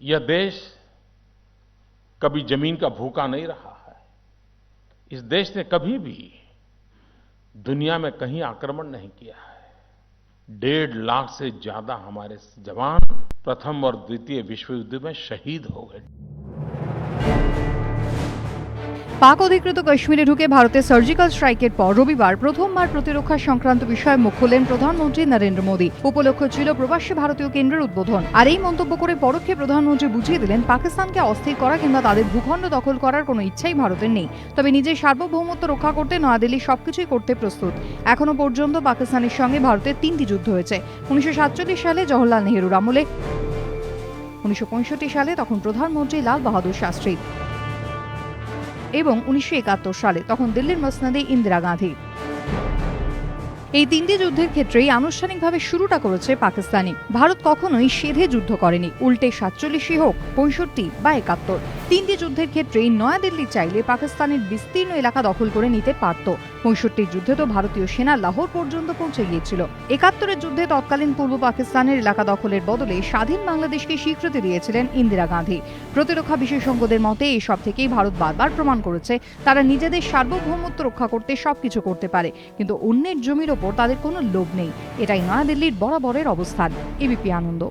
यह देश कभी जमीन का भूखा नहीं रहा है। इस देश ने कभी भी दुनिया में कहीं आक्रमण नहीं किया है। 1.5 लाख से ज्यादा हमारे जवान प्रथम और द्वितीय विश्व युद्ध में शहीद हो गए। পাক অধিকৃত কাশ্মীরে ঢুকে ভারতের সার্জিক্যাল স্ট্রাইকের পর রবিবার প্রথমবার প্রতিরক্ষা সংক্রান্ত বিষয়ে মুখ খুললেন প্রধানমন্ত্রী নরেন্দ্র মোদী। উপলক্ষ ছিল প্রবাসী ভারতীয় কেন্দ্রের উদ্বোধন। আর এই মন্তব্য করে পরোক্ষে প্রধানমন্ত্রী বুঝিয়ে দিলেন পাকিস্তানকে অস্থির করা কিংবা তাদের ভূখণ্ড দখল করার কোনো ইচ্ছাই ভারতের নেই। তবে নিজের সার্বভৌমত্ব রক্ষা করতে নয়াদিল্লি সবকিছুই করতে প্রস্তুত। এখনো পর্যন্ত পাকিস্তানের সঙ্গে ভারতের 3টি যুদ্ধ হয়েছে। 1947 সালে জওহরলাল নেহরুর আমলে, 1965 সালে তখন প্রধানমন্ত্রী লাল বাহাদুর শাস্ত্রী এবং 1971 সালে তখন দিল্লির মসনদে ইন্দিরা গান্ধী। এই 3টি যুদ্ধের ক্ষেত্রেই আনুষ্ঠানিকভাবে শুরুটা করেছে পাকিস্তানি। ভারত কখনোই সেধে যুদ্ধ করেনি, উল্টে 47 হোক, 65 বা 71। 3টি যুদ্ধের ক্ষেত্রেই নয়াদিল্লি চাইলে পাকিস্তানের বিস্তীর্ণ এলাকা দখল করে নিতে পারত। 65 যুদ্ধে তো ভারতীয় সেনা লাহোর পর্যন্ত পৌঁছে গিয়েছিল। 71 যুদ্ধে তৎকালীন পূর্ব পাকিস্তানের এলাকা দখলের বদলে স্বাধীন বাংলাদেশকে স্বীকৃতি দিয়েছিলেন ইন্দিরা গান্ধী। প্রতিরক্ষা বিশেষজ্ঞদের মতে এসব থেকেই ভারত বারবার প্রমাণ করেছে তারা নিজেদের সার্বভৌমত্ব রক্ষা করতে সবকিছু করতে পারে, কিন্তু অন্যের জমির ওপর তাদের কোনো লোভ নেই। এটাই নয়াদিল্লির বরাবরের অবস্থান। এবিপি আনন্দ।